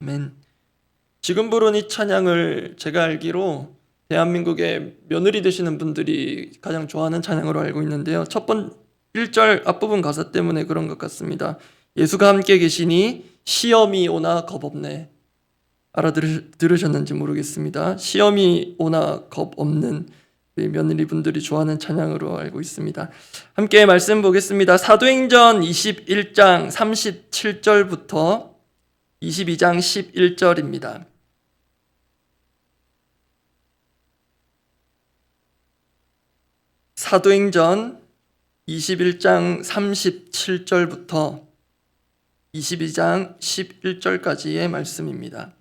아멘. 지금 부른 이 찬양을 제가 알기로 대한민국의 며느리 되시는 분들이 가장 좋아하는 찬양으로 알고 있는데요. 첫 번 1절 앞부분 가사 때문에 그런 것 같습니다. 예수가 함께 계시니 시험이 오나 겁없네. 알아들으셨는지 모르겠습니다. 시험이 오나 겁없는 며느리 분들이 좋아하는 찬양으로 알고 있습니다. 함께 말씀 보겠습니다. 사도행전 21장 37절부터 22장 11절입니다. 사도행전 21장 37절부터 22장 11절까지의 말씀입니다.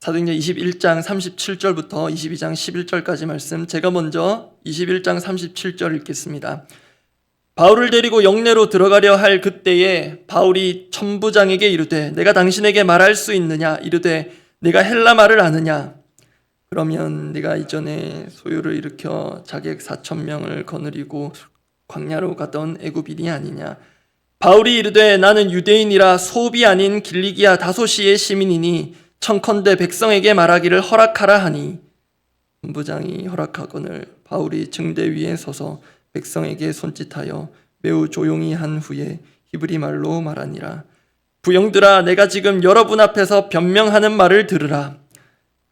사도행전 21장 37절부터 22장 11절까지 말씀, 제가 먼저 21장 37절 읽겠습니다. 바울을 데리고 영내로 들어가려 할 그때에 바울이 천부장에게 이르되 내가 당신에게 말할 수 있느냐? 이르되 내가 헬라 말을 아느냐? 그러면 네가 이전에 소요를 일으켜 자객 4,000명을 거느리고 광야로 가던 애굽인이 아니냐? 바울이 이르되 나는 유대인이라 소비 아닌 길리기아 다소시의 시민이니 청컨대 백성에게 말하기를 허락하라 하니 천부장이 허락하거늘 바울이 증대 위에 서서 백성에게 손짓하여 매우 조용히 한 후에 히브리 말로 말하니라. 부영들아, 내가 지금 여러분 앞에서 변명하는 말을 들으라.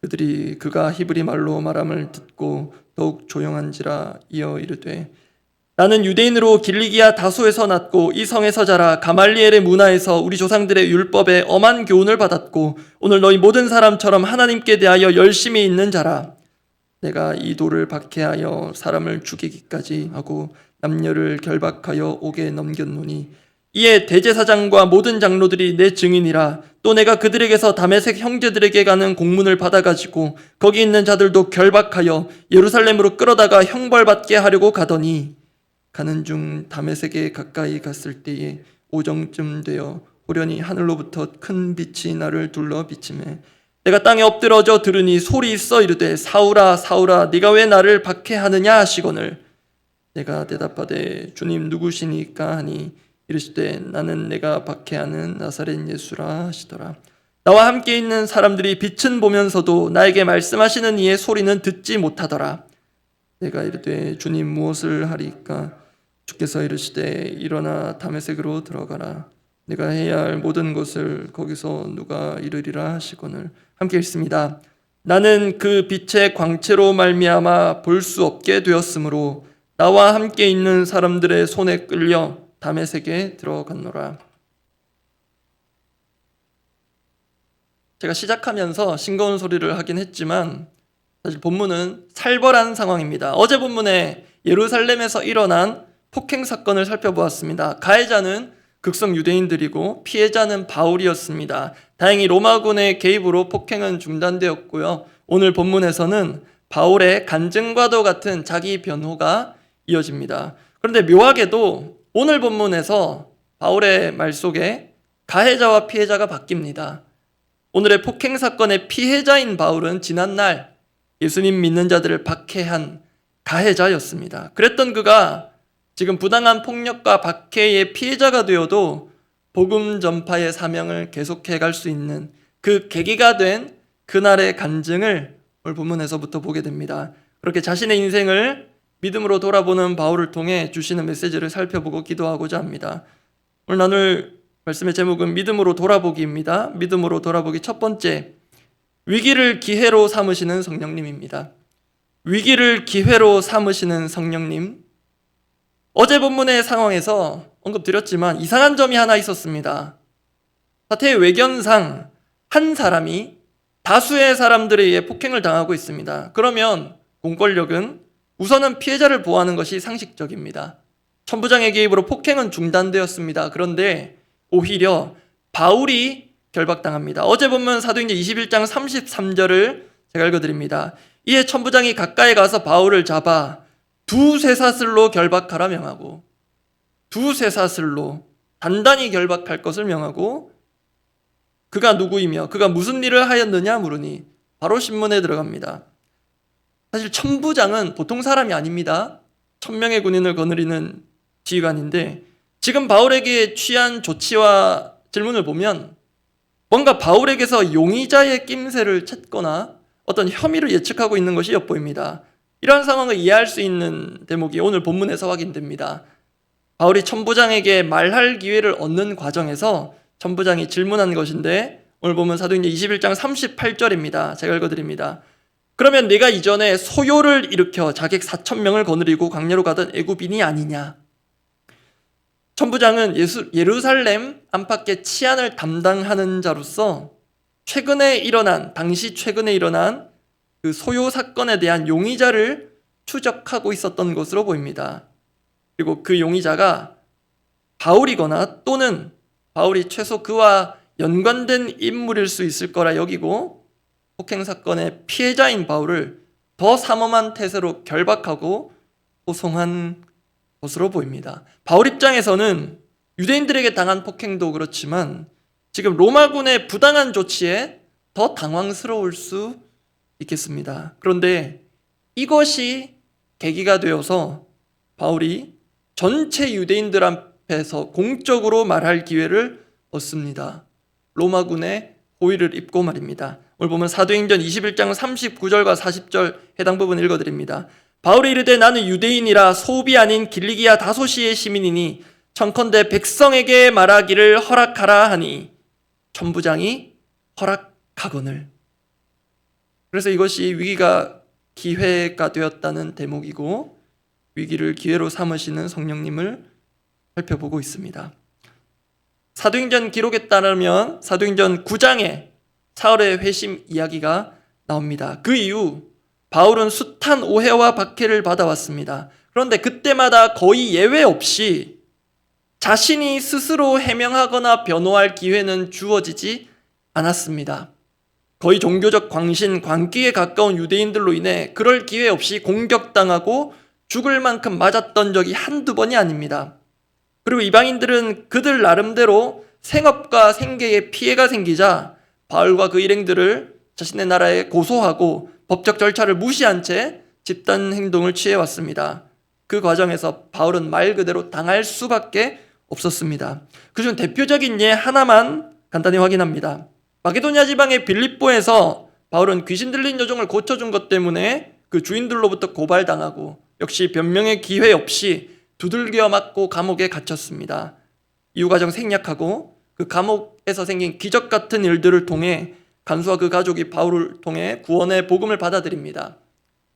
그들이 그가 히브리 말로 말함을 듣고 더욱 조용한지라 이어 이르되 나는 유대인으로 길리기아 다소에서 났고 이 성에서 자라 가말리엘의 문화에서 우리 조상들의 율법에 엄한 교훈을 받았고 오늘 너희 모든 사람처럼 하나님께 대하여 열심히 있는 자라. 내가 이 돌을 박해하여 사람을 죽이기까지 하고 남녀를 결박하여 옥에 넘겼노니 이에 대제사장과 모든 장로들이 내 증인이라. 또 내가 그들에게서 다메섹 형제들에게 가는 공문을 받아가지고 거기 있는 자들도 결박하여 예루살렘으로 끌어다가 형벌받게 하려고 가더니 가는 중 다메섹에 가까이 갔을 때에 오정쯤 되어 호련히 하늘로부터 큰 빛이 나를 둘러 비치매 내가 땅에 엎드러져 들으니 소리 있어 이르되 사울아 사울아 네가 왜 나를 박해하느냐 하시거늘 내가 대답하되 주님 누구시니까 하니 이르시되 나는 내가 박해하는 나사렛 예수라 하시더라. 나와 함께 있는 사람들이 빛은 보면서도 나에게 말씀하시는 이의 소리는 듣지 못하더라. 내가 이르되 주님 무엇을 하리까? 주께서 이르시되 일어나 다메섹으로 들어가라. 내가 해야 할 모든 것을 거기서 누가 이르리라 하시거늘. 함께 읽습니다. 나는 그 빛의 광채로 말미암아 볼 수 없게 되었으므로 나와 함께 있는 사람들의 손에 끌려 다메섹에 들어갔노라. 제가 시작하면서 싱거운 소리를 하긴 했지만 사실 본문은 살벌한 상황입니다. 어제 본문에 예루살렘에서 일어난 폭행 사건을 살펴보았습니다. 가해자는 극성 유대인들이고 피해자는 바울이었습니다. 다행히 로마군의 개입으로 폭행은 중단되었고요. 오늘 본문에서는 바울의 간증과도 같은 자기 변호가 이어집니다. 그런데 묘하게도 오늘 본문에서 바울의 말 속에 가해자와 피해자가 바뀝니다. 오늘의 폭행 사건의 피해자인 바울은 지난날 예수님 믿는 자들을 박해한 가해자였습니다. 그랬던 그가 지금 부당한 폭력과 박해의 피해자가 되어도 복음 전파의 사명을 계속해 갈 수 있는 그 계기가 된 그날의 간증을 오늘 본문에서부터 보게 됩니다. 그렇게 자신의 인생을 믿음으로 돌아보는 바울을 통해 주시는 메시지를 살펴보고 기도하고자 합니다. 오늘 나눌 말씀의 제목은 믿음으로 돌아보기입니다. 믿음으로 돌아보기 첫 번째, 위기를 기회로 삼으시는 성령님입니다. 위기를 기회로 삼으시는 성령님. 어제 본문의 상황에서 언급드렸지만 이상한 점이 하나 있었습니다. 사태의 외견상 한 사람이 다수의 사람들에 의해 폭행을 당하고 있습니다. 그러면 공권력은 우선은 피해자를 보호하는 것이 상식적입니다. 천부장의 개입으로 폭행은 중단되었습니다. 그런데 오히려 바울이 결박당합니다. 어제 본문 사도행전 21장 33절을 제가 읽어드립니다. 이에 천부장이 가까이 가서 바울을 잡아 두세 사슬로 결박하라 명하고, 두세 사슬로 단단히 결박할 것을 명하고, 그가 누구이며 그가 무슨 일을 하였느냐 물으니 바로 신문에 들어갑니다. 사실 천부장은 보통 사람이 아닙니다. 1000명의 군인을 거느리는 지휘관인데 지금 바울에게 취한 조치와 질문을 보면 뭔가 바울에게서 용의자의 낌새를 찾거나 어떤 혐의를 예측하고 있는 것이 엿보입니다. 이러한 상황을 이해할 수 있는 대목이 오늘 본문에서 확인됩니다. 바울이 천부장에게 말할 기회를 얻는 과정에서 천부장이 질문한 것인데 오늘 보면 사도행전 21장 38절입니다. 제가 읽어드립니다. 그러면 네가 이전에 소요를 일으켜 자객 4,000명을 거느리고 광야로 가던 애굽인이 아니냐? 천부장은 예루살렘 안팎의 치안을 담당하는 자로서 당시 최근에 일어난 그 소요 사건에 대한 용의자를 추적하고 있었던 것으로 보입니다. 그리고 그 용의자가 바울이거나 또는 바울이 최소 그와 연관된 인물일 수 있을 거라 여기고 폭행 사건의 피해자인 바울을 더 삼엄한 태세로 결박하고 호송한 것으로 보입니다. 바울 입장에서는 유대인들에게 당한 폭행도 그렇지만 지금 로마군의 부당한 조치에 더 당황스러울 수 있겠습니다. 그런데 이것이 계기가 되어서 바울이 전체 유대인들 앞에서 공적으로 말할 기회를 얻습니다. 로마군의 호의를 입고 말입니다. 오늘 보면 사도행전 21장 39절과 40절 해당 부분 읽어드립니다. 바울이 이르되 나는 유대인이라 소읍이 아닌 길리기아 다소시의 시민이니 청컨대 백성에게 말하기를 허락하라 하니 천부장이 허락하거늘. 그래서 이것이 위기가 기회가 되었다는 대목이고 위기를 기회로 삼으시는 성령님을 살펴보고 있습니다. 사도행전 기록에 따르면 사도행전 9장에 사울의 회심 이야기가 나옵니다. 그 이후 바울은 숱한 오해와 박해를 받아왔습니다. 그런데 그때마다 거의 예외 없이 자신이 스스로 해명하거나 변호할 기회는 주어지지 않았습니다. 거의 종교적 광기에 가까운 유대인들로 인해 그럴 기회 없이 공격당하고 죽을 만큼 맞았던 적이 한두 번이 아닙니다. 그리고 이방인들은 그들 나름대로 생업과 생계에 피해가 생기자 바울과 그 일행들을 자신의 나라에 고소하고 법적 절차를 무시한 채 집단 행동을 취해왔습니다. 그 과정에서 바울은 말 그대로 당할 수밖에 없었습니다. 그중 대표적인 예 하나만 간단히 확인합니다. 마게도냐 지방의 빌립보에서 바울은 귀신 들린 여종을 고쳐준 것 때문에 그 주인들로부터 고발당하고 역시 변명의 기회 없이 두들겨 맞고 감옥에 갇혔습니다. 이후 과정 생략하고 그 감옥에서 생긴 기적 같은 일들을 통해 간수와 그 가족이 바울을 통해 구원의 복음을 받아들입니다.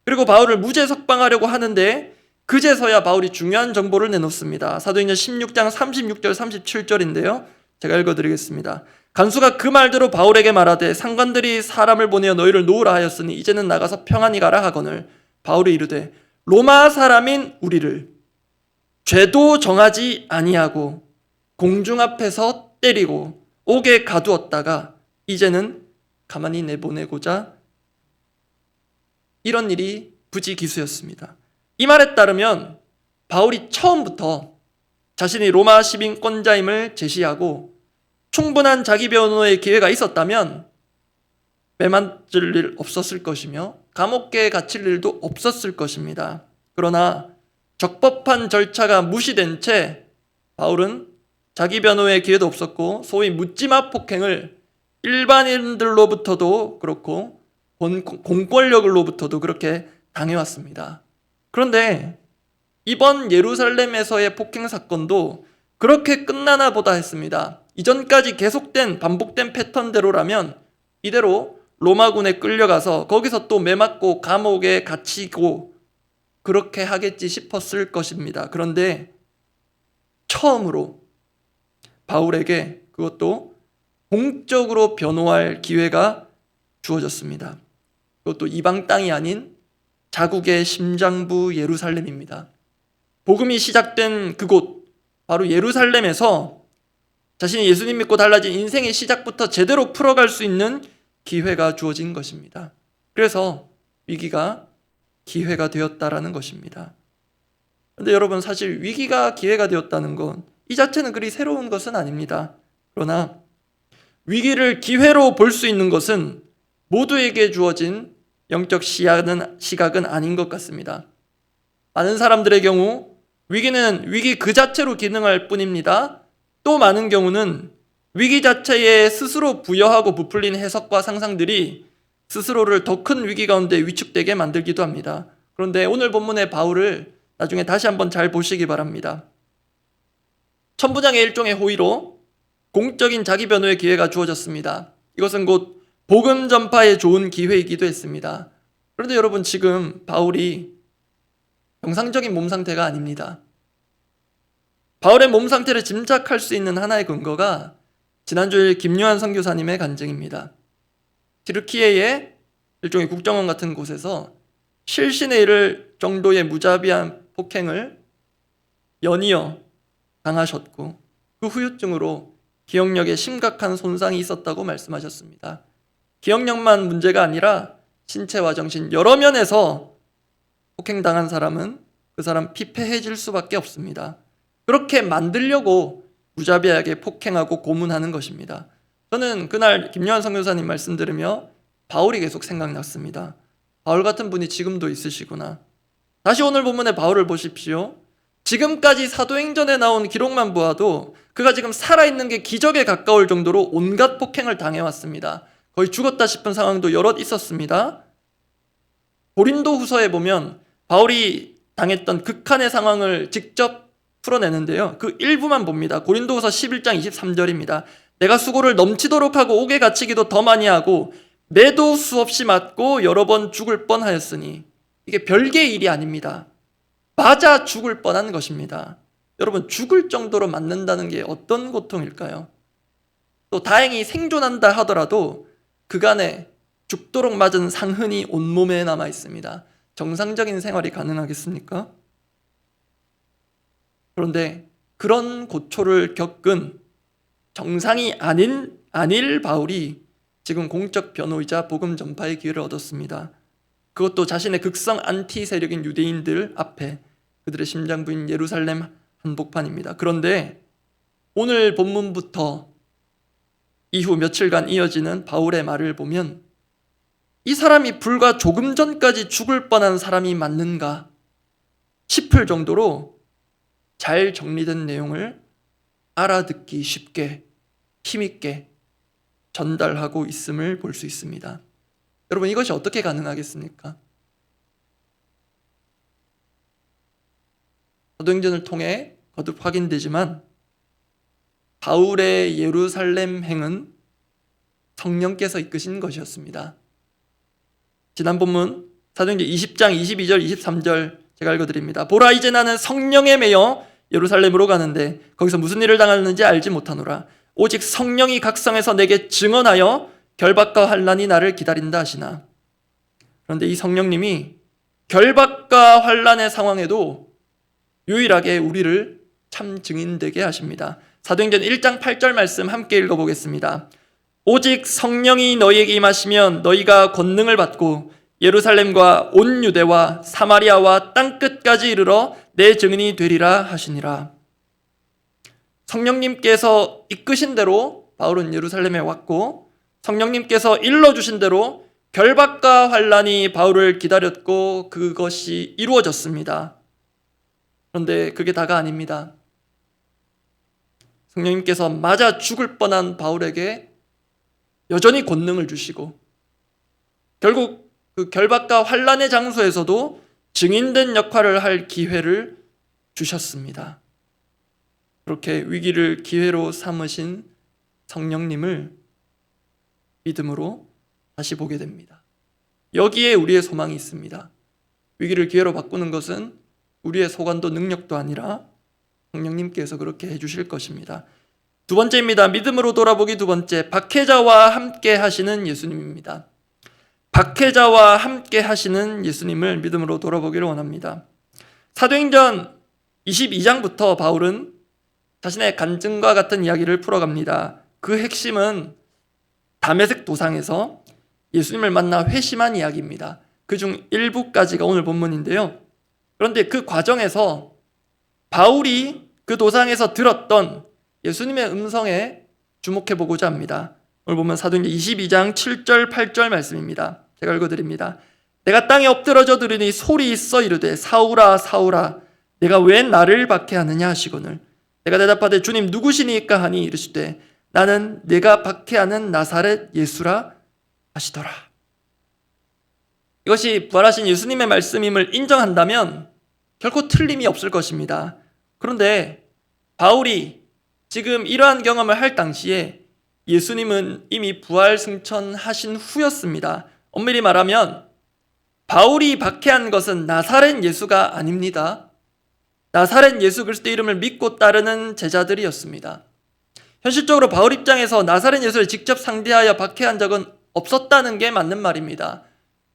그리고 바울을 무죄 석방하려고 하는데 그제서야 바울이 중요한 정보를 내놓습니다. 사도행전 16장 36절 37절인데요. 제가 읽어드리겠습니다. 간수가 그 말대로 바울에게 말하되 상관들이 사람을 보내어 너희를 놓으라 하였으니 이제는 나가서 평안히 가라 하거늘 바울이 이르되 로마 사람인 우리를 죄도 정하지 아니하고 공중 앞에서 때리고 옥에 가두었다가 이제는 가만히 내보내고자 이런 일이 부지기수였습니다. 이 말에 따르면 바울이 처음부터 자신이 로마 시민권자임을 제시하고 충분한 자기 변호의 기회가 있었다면 매 맞을 일 없었을 것이며 감옥에 갇힐 일도 없었을 것입니다. 그러나 적법한 절차가 무시된 채 바울은 자기 변호의 기회도 없었고 소위 묻지마 폭행을 일반인들로부터도 그렇고 공권력으로부터도 그렇게 당해왔습니다. 그런데 이번 예루살렘에서의 폭행 사건도 그렇게 끝나나 보다 했습니다. 이전까지 계속된 반복된 패턴대로라면 이대로 로마군에 끌려가서 거기서 또 매맞고 감옥에 갇히고 그렇게 하겠지 싶었을 것입니다. 그런데 처음으로 바울에게 그것도 공적으로 변호할 기회가 주어졌습니다. 그것도 이방 땅이 아닌 자국의 심장부 예루살렘입니다. 복음이 시작된 그곳 바로 예루살렘에서 자신이 예수님 믿고 달라진 인생의 시작부터 제대로 풀어갈 수 있는 기회가 주어진 것입니다. 그래서 위기가 기회가 되었다라는 것입니다. 그런데 여러분 사실 위기가 기회가 되었다는 건 이 자체는 그리 새로운 것은 아닙니다. 그러나 위기를 기회로 볼 수 있는 것은 모두에게 주어진 영적 시각은 아닌 것 같습니다. 많은 사람들의 경우 위기는 위기 그 자체로 기능할 뿐입니다. 또 많은 경우는 위기 자체에 스스로 부여하고 부풀린 해석과 상상들이 스스로를 더 큰 위기 가운데 위축되게 만들기도 합니다. 그런데 오늘 본문의 바울을 나중에 다시 한번 잘 보시기 바랍니다. 천부장의 일종의 호의로 공적인 자기 변호의 기회가 주어졌습니다. 이것은 곧 복음 전파에 좋은 기회이기도 했습니다. 그런데 여러분, 지금 바울이 정상적인 몸 상태가 아닙니다. 바울의 몸 상태를 짐작할 수 있는 하나의 근거가 지난주에 김요한 선교사님의 간증입니다. 튀르키예의 일종의 국정원 같은 곳에서 실신에 이를 정도의 무자비한 폭행을 연이어 당하셨고 그 후유증으로 기억력에 심각한 손상이 있었다고 말씀하셨습니다. 기억력만 문제가 아니라 신체와 정신 여러 면에서 폭행당한 사람은 그 사람 피폐해질 수밖에 없습니다. 그렇게 만들려고 무자비하게 폭행하고 고문하는 것입니다. 저는 그날 김요한 선교사님 말씀 들으며 바울이 계속 생각났습니다. 바울 같은 분이 지금도 있으시구나. 다시 오늘 본문의 바울을 보십시오. 지금까지 사도행전에 나온 기록만 보아도 그가 지금 살아있는 게 기적에 가까울 정도로 온갖 폭행을 당해왔습니다. 거의 죽었다 싶은 상황도 여럿 있었습니다. 고린도 후서에 보면 바울이 당했던 극한의 상황을 직접 풀어내는데요. 그 일부만 봅니다. 고린도 후서 11장 23절입니다. 내가 수고를 넘치도록 하고 옥에 갇히기도 더 많이 하고 매도 수없이 맞고 여러 번 죽을 뻔하였으니, 이게 별개의 일이 아닙니다. 맞아 죽을 뻔한 것입니다. 여러분, 죽을 정도로 맞는다는 게 어떤 고통일까요? 또 다행히 생존한다 하더라도 그간에 죽도록 맞은 상흔이 온몸에 남아 있습니다. 정상적인 생활이 가능하겠습니까? 그런데 그런 고초를 겪은 정상이 아닐 바울이 지금 공적 변호이자 복음 전파의 기회를 얻었습니다. 그것도 자신의 극성 안티 세력인 유대인들 앞에, 그들의 심장부인 예루살렘 한복판입니다. 그런데 오늘 본문부터 이후 며칠간 이어지는 바울의 말을 보면 이 사람이 불과 조금 전까지 죽을 뻔한 사람이 맞는가 싶을 정도로 잘 정리된 내용을 알아듣기 쉽게 힘있게 전달하고 있음을 볼 수 있습니다. 여러분, 이것이 어떻게 가능하겠습니까? 사도행전을 통해 거듭 확인되지만 바울의 예루살렘 행은 성령께서 이끄신 것이었습니다. 지난 본문 사도행전 20장 22절 23절 제가 읽어드립니다. 보라, 이제 나는 성령에 매여 예루살렘으로 가는데 거기서 무슨 일을 당하는지 알지 못하노라. 오직 성령이 각성해서 내게 증언하여 결박과 환난이 나를 기다린다 하시나. 그런데 이 성령님이 결박과 환난의 상황에도 유일하게 우리를 참 증인되게 하십니다. 사도행전 1장 8절 말씀 함께 읽어보겠습니다. 오직 성령이 너희에게 임하시면 너희가 권능을 받고 예루살렘과 온 유대와 사마리아와 땅끝까지 이르러 내 증인이 되리라 하시니라. 성령님께서 이끄신 대로 바울은 예루살렘에 왔고 성령님께서 일러주신 대로 결박과 환난이 바울을 기다렸고 그것이 이루어졌습니다. 그런데 그게 다가 아닙니다. 성령님께서 맞아 죽을 뻔한 바울에게 여전히 권능을 주시고 결국 그 결박과 환난의 장소에서도 증인된 역할을 할 기회를 주셨습니다. 그렇게 위기를 기회로 삼으신 성령님을 믿음으로 다시 보게 됩니다. 여기에 우리의 소망이 있습니다. 위기를 기회로 바꾸는 것은 우리의 소관도 능력도 아니라 성령님께서 그렇게 해주실 것입니다. 두 번째입니다. 믿음으로 돌아보기 두 번째, 박해자와 함께 하시는 예수님입니다. 박해자와 함께 하시는 예수님을 믿음으로 돌아보기를 원합니다. 사도행전 22장부터 바울은 자신의 간증과 같은 이야기를 풀어갑니다. 그 핵심은 다메섹 도상에서 예수님을 만나 회심한 이야기입니다. 그중 일부까지가 오늘 본문인데요. 그런데 그 과정에서 바울이 그 도상에서 들었던 예수님의 음성에 주목해보고자 합니다. 오늘 보면 사도행전 22장 7절 8절 말씀입니다. 제가 읽어드립니다. 내가 땅에 엎드러져 들으니 소리 있어 이르되 사울아 사울아 내가 왜 나를 박해하느냐 하시거늘 내가 대답하되 주님 누구시니까 하니 이르시되 나는 내가 박해하는 나사렛 예수라 하시더라. 이것이 부활하신 예수님의 말씀임을 인정한다면 결코 틀림이 없을 것입니다. 그런데 바울이 지금 이러한 경험을 할 당시에 예수님은 이미 부활 승천하신 후였습니다. 엄밀히 말하면 바울이 박해한 것은 나사렛 예수가 아닙니다. 나사렛 예수 그리스도의 이름을 믿고 따르는 제자들이었습니다. 현실적으로 바울 입장에서 나사렛 예수를 직접 상대하여 박해한 적은 없었다는 게 맞는 말입니다.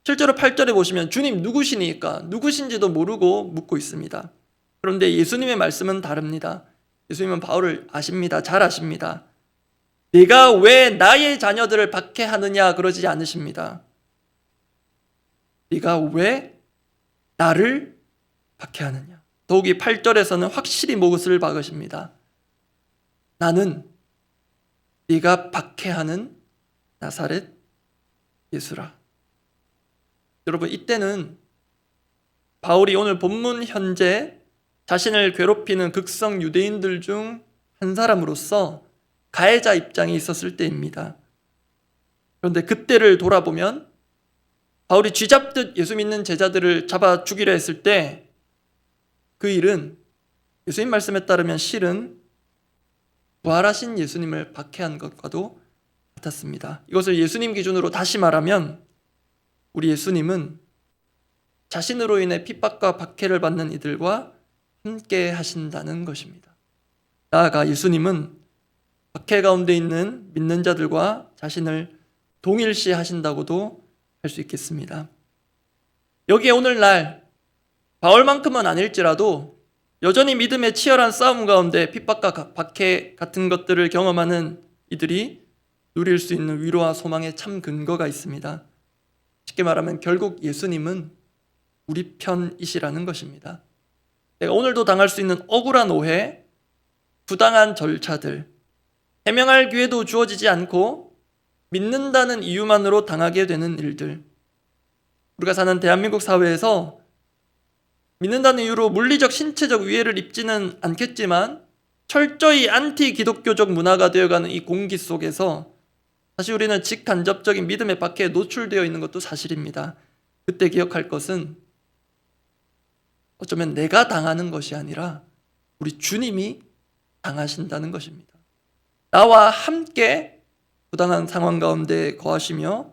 실제로 8절에 보시면 주님 누구시니까 누구신지도 모르고 묻고 있습니다. 그런데 예수님의 말씀은 다릅니다. 예수님은 바울을 아십니다. 잘 아십니다. 내가 왜 나의 자녀들을 박해하느냐 그러지 않으십니다. 네가 왜 나를 박해하느냐. 더욱이 8절에서는 확실히 못을 박으십니다. 나는 네가 박해하는 나사렛 예수라. 여러분 이때는 바울이 오늘 본문 현재 자신을 괴롭히는 극성 유대인들 중 한 사람으로서 가해자 입장에 있었을 때입니다. 그런데 그때를 돌아보면 바울이 쥐잡듯 예수 믿는 제자들을 잡아 죽이려 했을 때 그 일은 예수님 말씀에 따르면 실은 부활하신 예수님을 박해한 것과도 같았습니다. 이것을 예수님 기준으로 다시 말하면 우리 예수님은 자신으로 인해 핍박과 박해를 받는 이들과 함께 하신다는 것입니다. 나아가 예수님은 박해 가운데 있는 믿는 자들과 자신을 동일시 하신다고도 할 수 있겠습니다. 여기에 오늘날 바울만큼은 아닐지라도 여전히 믿음의 치열한 싸움 가운데 핍박과 박해 같은 것들을 경험하는 이들이 누릴 수 있는 위로와 소망의 참 근거가 있습니다. 쉽게 말하면 결국 예수님은 우리 편이시라는 것입니다. 내가 오늘도 당할 수 있는 억울한 오해, 부당한 절차들, 해명할 기회도 주어지지 않고 믿는다는 이유만으로 당하게 되는 일들, 우리가 사는 대한민국 사회에서 믿는다는 이유로 물리적 신체적 위해를 입지는 않겠지만 철저히 안티 기독교적 문화가 되어가는 이 공기 속에서 사실 우리는 직간접적인 믿음의 박해에 노출되어 있는 것도 사실입니다. 그때 기억할 것은 어쩌면 내가 당하는 것이 아니라 우리 주님이 당하신다는 것입니다. 나와 함께 부당한 상황 가운데 거하시며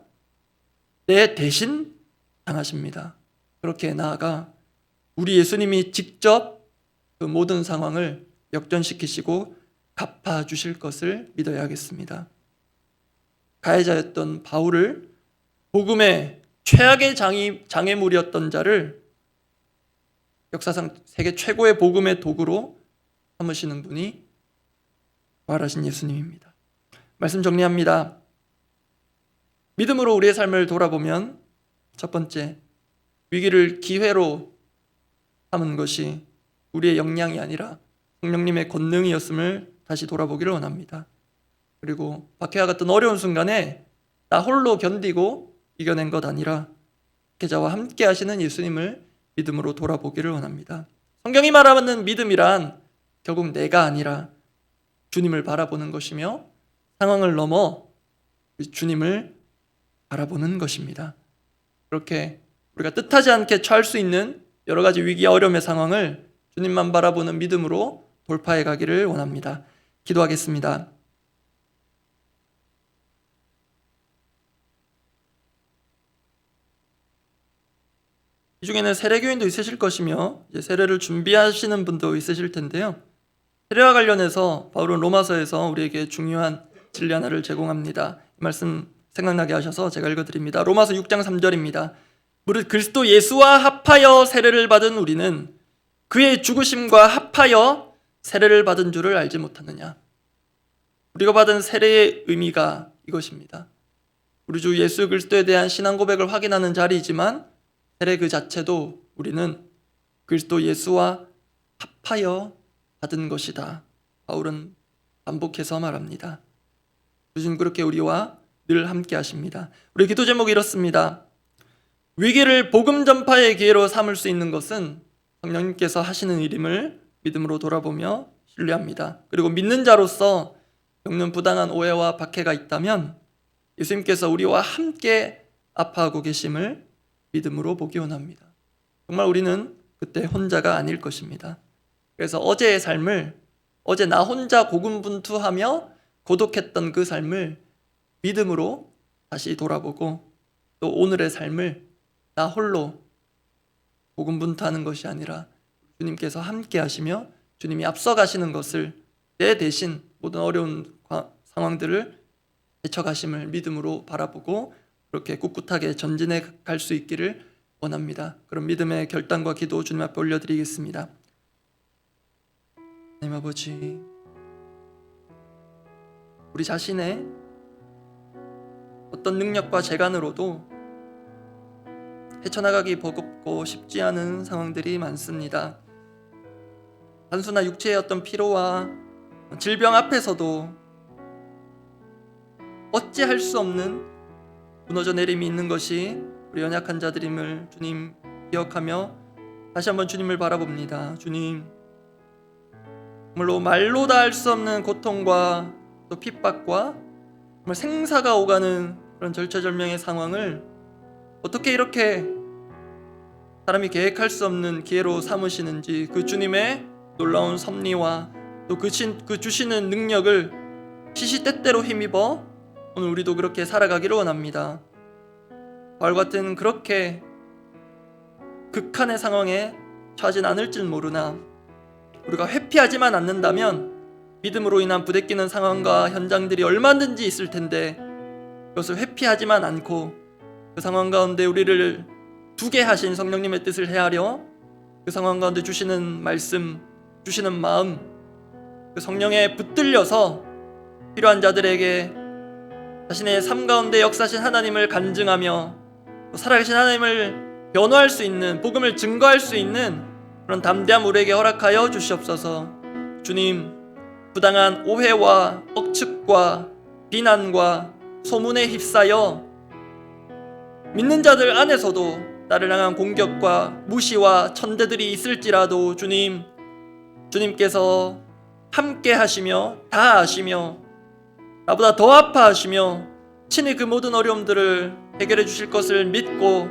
내 대신 당하십니다. 그렇게 나아가 우리 예수님이 직접 그 모든 상황을 역전시키시고 갚아주실 것을 믿어야 하겠습니다. 가해자였던 바울을 복음의 최악의 장애물이었던 자를 역사상 세계 최고의 복음의 도구로 삼으시는 분이 부활하신 예수님입니다. 말씀 정리합니다. 믿음으로 우리의 삶을 돌아보면 첫 번째, 위기를 기회로 삼은 것이 우리의 역량이 아니라 성령님의 권능이었음을 다시 돌아보기를 원합니다. 그리고 박해와 같은 어려운 순간에 나 홀로 견디고 이겨낸 것 아니라 계좌와 함께 하시는 예수님을 믿음으로 돌아보기를 원합니다. 성경이 말하는 믿음이란 결국 내가 아니라 주님을 바라보는 것이며 상황을 넘어 주님을 바라보는 것입니다. 그렇게 우리가 뜻하지 않게 처할 수 있는 여러 가지 위기와 어려움의 상황을 주님만 바라보는 믿음으로 돌파해 가기를 원합니다. 기도하겠습니다. 이 중에는 세례교인도 있으실 것이며 이제 세례를 준비하시는 분도 있으실 텐데요. 세례와 관련해서 바울은 로마서에서 우리에게 중요한 진리 하나를 제공합니다. 이 말씀 생각나게 하셔서 제가 읽어드립니다. 로마서 6장 3절입니다. 무릇 그리스도 예수와 합하여 세례를 받은 우리는 그의 죽으심과 합하여 세례를 받은 줄을 알지 못하느냐. 우리가 받은 세례의 의미가 이것입니다. 우리 주 예수 그리스도에 대한 신앙 고백을 확인하는 자리이지만 세례 그 자체도 우리는 그리스도 예수와 합하여 받은 것이다. 바울은 반복해서 말합니다. 주님 그렇게 우리와 늘 함께 하십니다. 우리 기도 제목이 이렇습니다. 위기를 복음 전파의 기회로 삼을 수 있는 것은 성령님께서 하시는 일임을 믿음으로 돌아보며 신뢰합니다. 그리고 믿는 자로서 겪는 부당한 오해와 박해가 있다면 예수님께서 우리와 함께 아파하고 계심을 믿음으로 보기 원합니다. 정말 우리는 그때 혼자가 아닐 것입니다. 그래서 어제의 삶을, 어제 나 혼자 고군분투하며 고독했던 그 삶을 믿음으로 다시 돌아보고, 또 오늘의 삶을 나 홀로 고군분투하는 것이 아니라 주님께서 함께 하시며 주님이 앞서가시는 것을, 내 대신 모든 어려운 상황들을 헤쳐가심을 믿음으로 바라보고 그렇게 꿋꿋하게 전진해 갈 수 있기를 원합니다. 그런 믿음의 결단과 기도 주님 앞에 올려드리겠습니다. 하나님 아버지, 우리 자신의 어떤 능력과 재간으로도 헤쳐나가기 버겁고 쉽지 않은 상황들이 많습니다. 단순한 육체의 어떤 피로와 질병 앞에서도 어찌할 수 없는 무너져 내림이 있는 것이 우리 연약한 자들임을 주님 기억하며 다시 한번 주님을 바라봅니다. 주님, 정말로 말로 다 할 수 없는 고통과 또 핍박과 정말 생사가 오가는 그런 절체절명의 상황을 어떻게 이렇게 사람이 계획할 수 없는 기회로 삼으시는지, 그 주님의 놀라운 섭리와 또 그 주시는 능력을 시시때때로 힘입어 오늘 우리도 그렇게 살아가기를 원합니다. 바울 같은 그렇게 극한의 상황에 처하진 않을지 모르나 우리가 회피하지만 않는다면 믿음으로 인한 부대끼는 상황과 현장들이 얼마든지 있을 텐데, 그것을 회피하지만 않고 그 상황 가운데 우리를 두게 하신 성령님의 뜻을 헤아려 그 상황 가운데 주시는 말씀, 주시는 마음, 그 성령에 붙들려서 필요한 자들에게 자신의 삶 가운데 역사하신 하나님을 간증하며 또 살아계신 하나님을 변호할 수 있는, 복음을 증거할 수 있는 그런 담대함 우리에게 허락하여 주시옵소서. 주님, 부당한 오해와 억측과 비난과 소문에 휩싸여 믿는 자들 안에서도 나를 향한 공격과 무시와 천대들이 있을지라도 주님께서 함께 하시며 다 아시며 나보다 더 아파하시며 친히 그 모든 어려움들을 해결해 주실 것을 믿고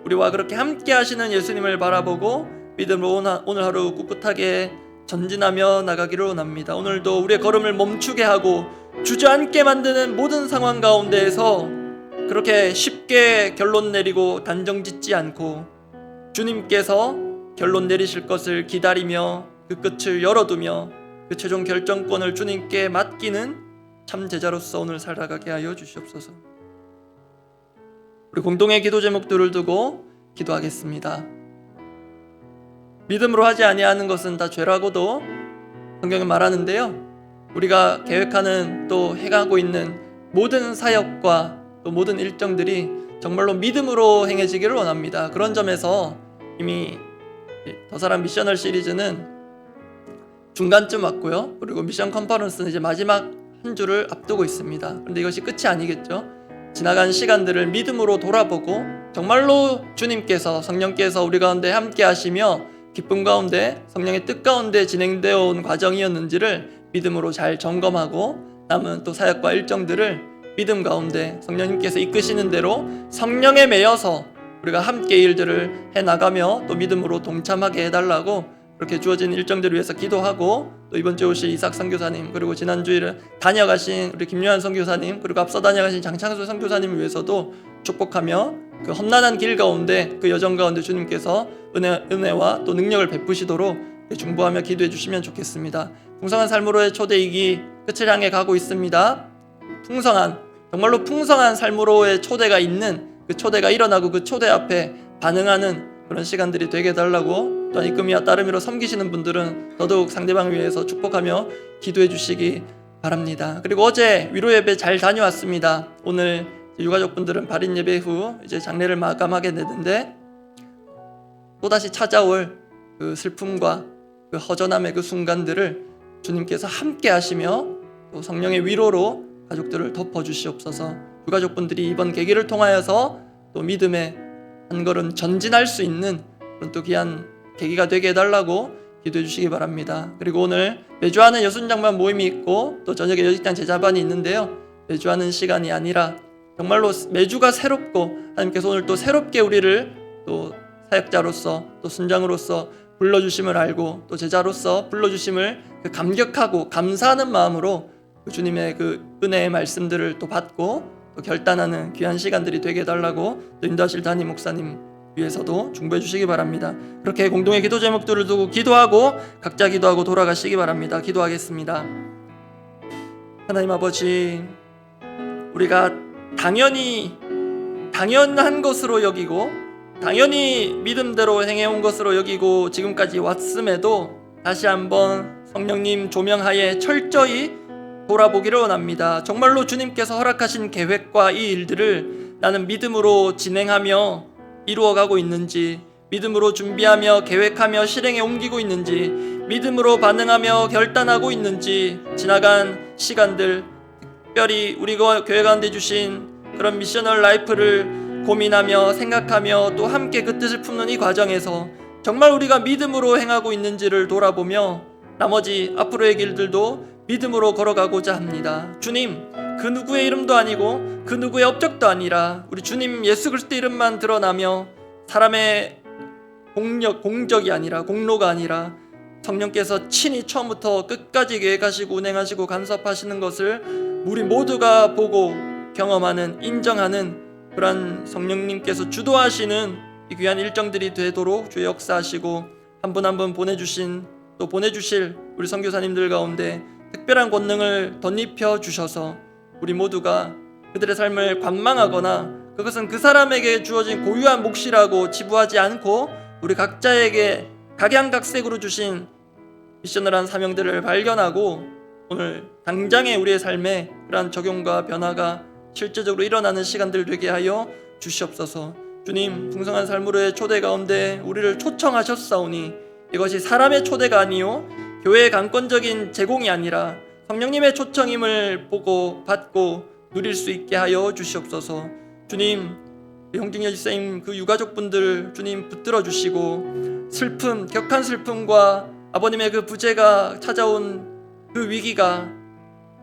우리와 그렇게 함께 하시는 예수님을 바라보고 믿음으로 오늘 하루 꿋꿋하게 전진하며 나가기를 원합니다. 오늘도 우리의 걸음을 멈추게 하고 주저앉게 만드는 모든 상황 가운데에서 그렇게 쉽게 결론 내리고 단정 짓지 않고 주님께서 결론 내리실 것을 기다리며 그 끝을 열어두며 그 최종 결정권을 주님께 맡기는 참 제자로서 오늘 살아가게 하여 주시옵소서. 우리 공동의 기도 제목들을 두고 기도하겠습니다. 믿음으로 하지 아니하는 것은 다 죄라고도 성경은 말하는데요, 우리가 계획하는 또 해가고 있는 모든 사역과 또 모든 일정들이 정말로 믿음으로 행해지기를 원합니다. 그런 점에서 이미 더 사랑 미셔널 시리즈는 중간쯤 왔고요, 그리고 미션 컨퍼런스는 이제 마지막 한 주를 앞두고 있습니다. 그런데 이것이 끝이 아니겠죠. 지나간 시간들을 믿음으로 돌아보고 정말로 주님께서, 성령께서 우리 가운데 함께 하시며 기쁨 가운데 성령의 뜻 가운데 진행되어 온 과정이었는지를 믿음으로 잘 점검하고 남은 또 사역과 일정들을 믿음 가운데 성령님께서 이끄시는 대로 성령에 매여서 우리가 함께 일들을 해나가며 또 믿음으로 동참하게 해달라고 그렇게 주어진 일정들을 위해서 기도하고, 또 이번 주에 오실 이삭 선교사님, 그리고 지난 주일에 다녀가신 우리 김요한 선교사님, 그리고 앞서 다녀가신 장창수 선교사님을 위해서도 축복하며 그 험난한 길 가운데, 그 여정 가운데 주님께서 은혜와 또 능력을 베푸시도록 중보하며 기도해 주시면 좋겠습니다. 풍성한 삶으로의 초대이기 끝을 향해 가고 있습니다. 정말로 풍성한 삶으로의 초대가 있는, 그 초대가 일어나고 그 초대 앞에 반응하는 그런 시간들이 되게 해달라고, 또한 이금이와 따름이로 섬기시는 분들은 더더욱 상대방을 위해서 축복하며 기도해 주시기 바랍니다. 그리고 어제 위로 예배 잘 다녀왔습니다. 오늘 유가족분들은 발인 예배 후 이제 장례를 마감하게 되는데, 또다시 찾아올 그 슬픔과 그 허전함의 그 순간들을 주님께서 함께 하시며 또 성령의 위로로 가족들을 덮어주시옵소서. 유가족분들이 이번 계기를 통하여서 또 믿음의 한 걸음 전진할 수 있는 그런 또 귀한 계기가 되게 해달라고 기도해 주시기 바랍니다. 그리고 오늘 매주 하는 여순장반 모임이 있고 또 저녁에 여직장 제자반이 있는데요, 매주 하는 시간이 아니라 정말로 매주가 새롭고 하나님께서 오늘 또 새롭게 우리를 또 사역자로서 또 순장으로서 불러주심을 알고 또 제자로서 불러주심을 그 감격하고 감사하는 마음으로 그 주님의 그 은혜의 말씀들을 또 받고 또 결단하는 귀한 시간들이 되게 해달라고 또 인도하실 담임 목사님 위해서도 중보해 주시기 바랍니다. 그렇게 공동의 기도 제목들을 두고 기도하고 각자 기도하고 돌아가시기 바랍니다. 기도하겠습니다. 하나님 아버지, 우리가 당연한 것으로 여기고 당연히 믿음대로 행해온 것으로 여기고 지금까지 왔음에도 다시 한번 성령님 조명하에 철저히 돌아보기를 원합니다. 정말로 주님께서 허락하신 계획과 이 일들을 나는 믿음으로 진행하며 이루어가고 있는지, 믿음으로 준비하며 계획하며 실행에 옮기고 있는지, 믿음으로 반응하며 결단하고 있는지, 지나간 시간들 특별히 우리가 교회 가운데 주신 그런 미셔널 라이프를 고민하며 생각하며 또 함께 그 뜻을 품는 이 과정에서 정말 우리가 믿음으로 행하고 있는지를 돌아보며 나머지 앞으로의 길들도 믿음으로 걸어가고자 합니다. 주님, 그 누구의 이름도 아니고 그 누구의 업적도 아니라 우리 주님 예수 그리스도 이름만 드러나며 사람의 공적이 아니라 공로가 아니라 성령께서 친히 처음부터 끝까지 계획하시고 운행하시고 간섭하시는 것을 우리 모두가 보고 경험하는, 인정하는 그러한 성령님께서 주도하시는 이 귀한 일정들이 되도록 주의 역사하시고 한 분 한 분 보내주신 또 보내주실 우리 선교사님들 가운데 특별한 권능을 덧입혀 주셔서 우리 모두가 그들의 삶을 관망하거나 그것은 그 사람에게 주어진 고유한 몫이라고 치부하지 않고 우리 각자에게 각양각색으로 주신 미셔널한 사명들을 발견하고 오늘 당장의 우리의 삶에 그러한 적용과 변화가 실제적으로 일어나는 시간들 되게 하여 주시옵소서. 주님, 풍성한 삶으로의 초대 가운데 우리를 초청하셨사오니 이것이 사람의 초대가 아니요 교회의 강권적인 제공이 아니라 성령님의 초청임을 보고 받고 누릴 수 있게 하여 주시옵소서. 주님, 형증여 집사님 그 유가족분들 주님 붙들어 주시고 슬픔, 격한 슬픔과 아버님의 그 부재가 찾아온 그 위기가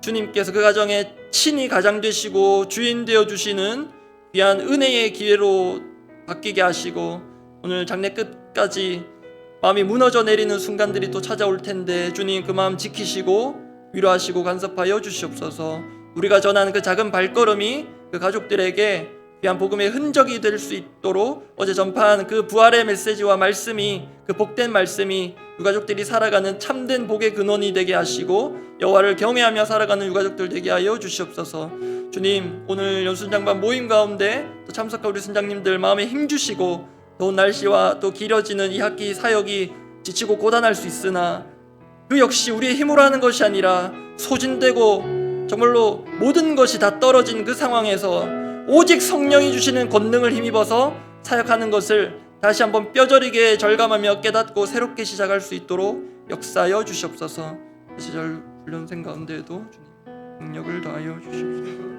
주님께서 그 가정에 친히 가장 되시고 주인 되어 주시는 귀한 은혜의 기회로 바뀌게 하시고 오늘 장래 끝까지 마음이 무너져 내리는 순간들이 또 찾아올 텐데 주님 그 마음 지키시고 위로하시고 간섭하여 주시옵소서. 우리가 전한 그 작은 발걸음이 그 가족들에게 귀한 복음의 흔적이 될 수 있도록 어제 전파한 그 부활의 메시지와 말씀이 그 복된 말씀이 유가족들이 살아가는 참된 복의 근원이 되게 하시고 여호와를 경외하며 살아가는 유가족들 되게 하여 주시옵소서. 주님, 오늘 연순장반 모임 가운데 또 참석한 우리 순장님들 마음에 힘 주시고 더운 날씨와 또 길어지는 이 학기 사역이 지치고 고단할 수 있으나 그 역시 우리의 힘으로 하는 것이 아니라 소진되고 정말로 모든 것이 다 떨어진 그 상황에서 오직 성령이 주시는 권능을 힘입어서 사역하는 것을 다시 한번 뼈저리게 절감하며 깨닫고 새롭게 시작할 수 있도록 역사하여 주시옵소서. 이 시절 훈련생 가운데에도 주님 능력을 더하여 주시옵소서.